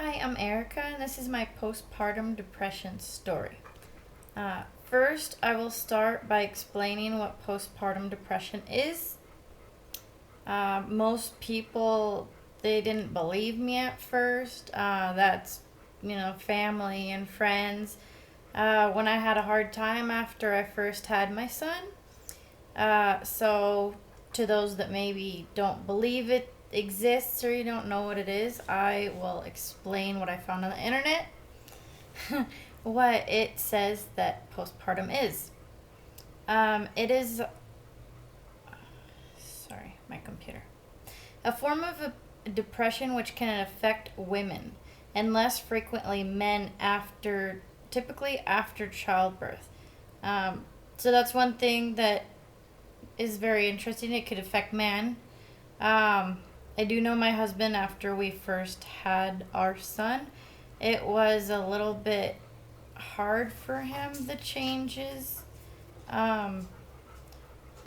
Hi, I'm Erica, and this is my postpartum depression story. First, I will start by explaining what postpartum depression is. Most people, they didn't believe me at first. Family and friends. When I had a hard time after I first had my son. So, to those that maybe don't believe it exists or you don't know what it is, I will explain what I found on the internet. What it says that postpartum is. It is, sorry, my computer. A form of a depression which can affect women and less frequently men typically after childbirth. So that's one thing that is very interesting. It could affect men. I do know my husband, after we first had our son, it was a little bit hard for him, the changes. Um,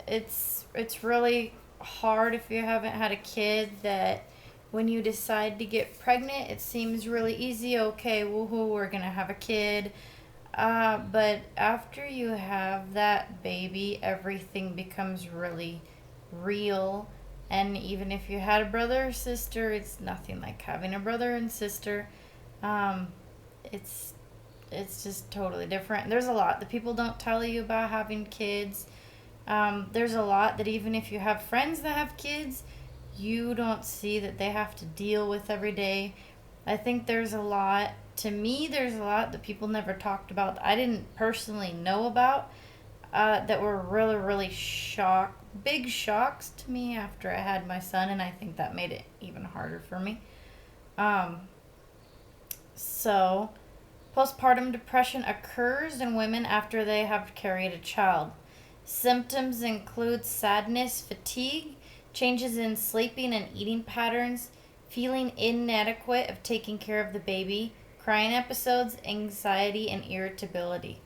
it's really hard if you haven't had a kid, that when you decide to get pregnant, it seems really easy. Okay, woohoo, we're gonna have a kid. But after you have that baby, everything becomes really real. And even if you had a brother or sister, it's nothing like having a brother and sister. Um, it's it's just totally different. There's a lot that people don't tell you about having kids. There's a lot that even if you have friends that have kids, you don't see that they have to deal with every day. I think there's a lot that people never talked about that I didn't personally know about, that were really, really big shocks to me after I had my son, and I think that made it even harder for me. Um, so, Postpartum depression occurs in women after they have carried a child. Symptoms include sadness, fatigue, changes in sleeping and eating patterns, feeling inadequate of taking care of the baby, crying episodes, anxiety, and irritability.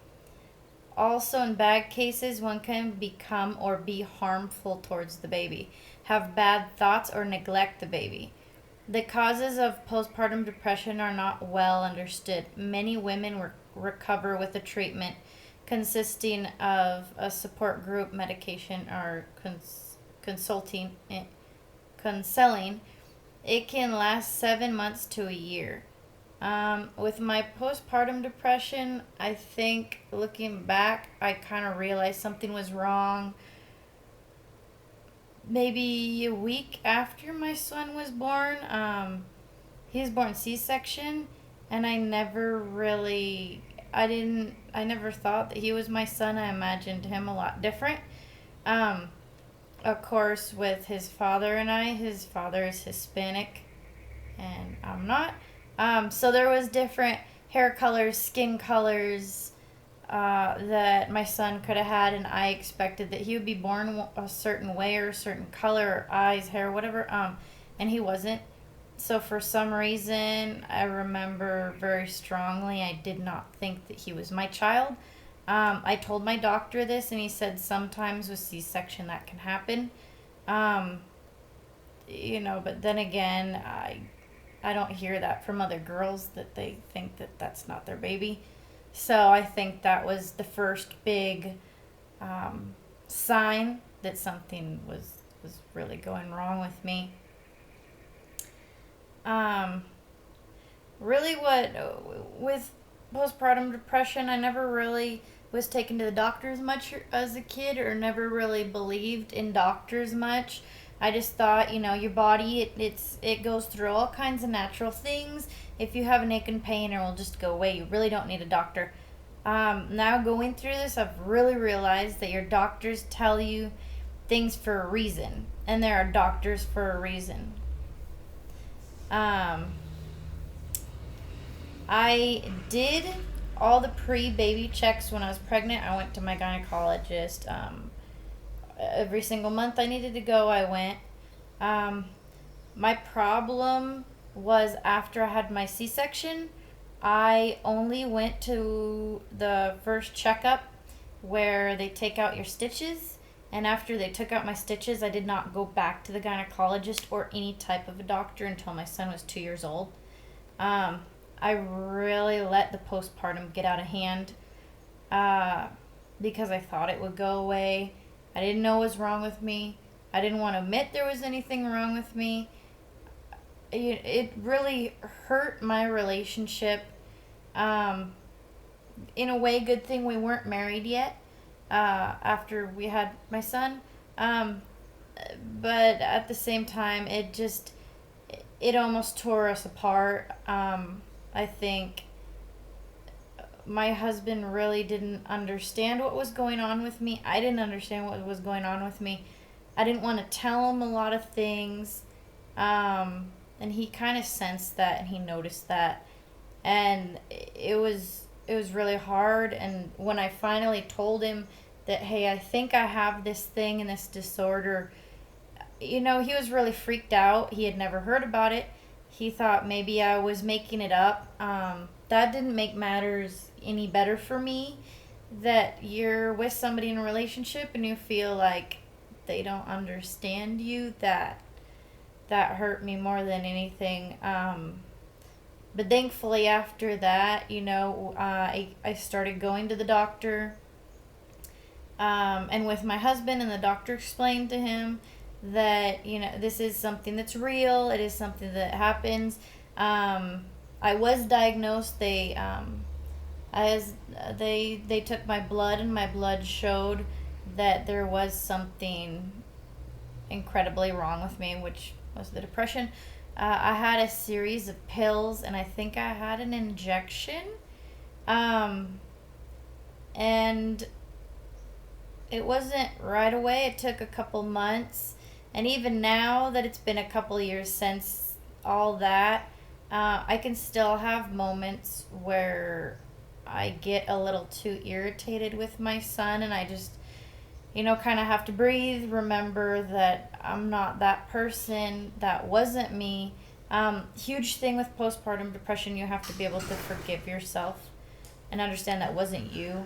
Also, in bad cases, one can become or be harmful towards the baby, have bad thoughts, or neglect the baby. The causes of postpartum depression are not well understood. Many women recover with a treatment consisting of a support group, medication, or counseling. It can last 7 months to a year. With my postpartum depression, I think looking back, I kind of realized something was wrong maybe a week after my son was born. He was born C-section, and I never thought that he was my son. I imagined him a lot different. Um, of course, with his father is Hispanic, and I'm not. So there was different hair colors, skin colors, that my son could have had, and I expected that he would be born a certain way or a certain color, or eyes, hair, whatever. And he wasn't. So for some reason, I remember very strongly, I did not think that he was my child. I told my doctor this, and he said sometimes with C-section that can happen. Um, but then again, I don't hear that from other girls, that they think that that's not their baby. So I think that was the first big sign that something was really going wrong with me. Um, Really, what with postpartum depression, I never really was taken to the doctors much as a kid, or never really believed in doctors much. I just thought, your body, it goes through all kinds of natural things. If you have an ache and pain, it will just go away. You really don't need a doctor. Now going through this, I've really realized that your doctors tell you things for a reason, and there are doctors for a reason. Um, I did all the pre-baby checks when I was pregnant. I went to my gynecologist. Every single month I needed to go, I went. Um, my problem was after I had my C-section, I only went to the first checkup where they take out your stitches. And after they took out my stitches, I did not go back to the gynecologist or any type of a doctor until my son was 2 years old. Um, I really let the postpartum get out of hand uh, because I thought it would go away. I didn't know what was wrong with me. I didn't want to admit there was anything wrong with me. It really hurt my relationship. Um, in a way, good thing we weren't married yet after we had my son. Um, but at the same time, it almost tore us apart. I think my husband really didn't understand what was going on with me. I didn't understand what was going on with me. I didn't want to tell him a lot of things. And he kind of sensed that and he noticed that. And it was really hard, and when I finally told him that, hey, I think I have this thing and this disorder, he was really freaked out. He had never heard about it. He thought maybe I was making it up. That didn't make matters any better for me, that you're with somebody in a relationship and you feel like they don't understand you. That hurt me more than anything. But thankfully, after that, I started going to the doctor. And with my husband, and the doctor explained to him that, this is something that's real. It is something that happens. I was diagnosed. They took my blood, and my blood showed that there was something incredibly wrong with me, which was the depression. I had a series of pills, and I think I had an injection. Um, and it wasn't right away. It took a couple months. And even now that it's been a couple years since all that, I can still have moments where I get a little too irritated with my son, and I just, kind of have to breathe, remember that I'm not that person, that wasn't me. Huge thing with postpartum depression, you have to be able to forgive yourself and understand that wasn't you.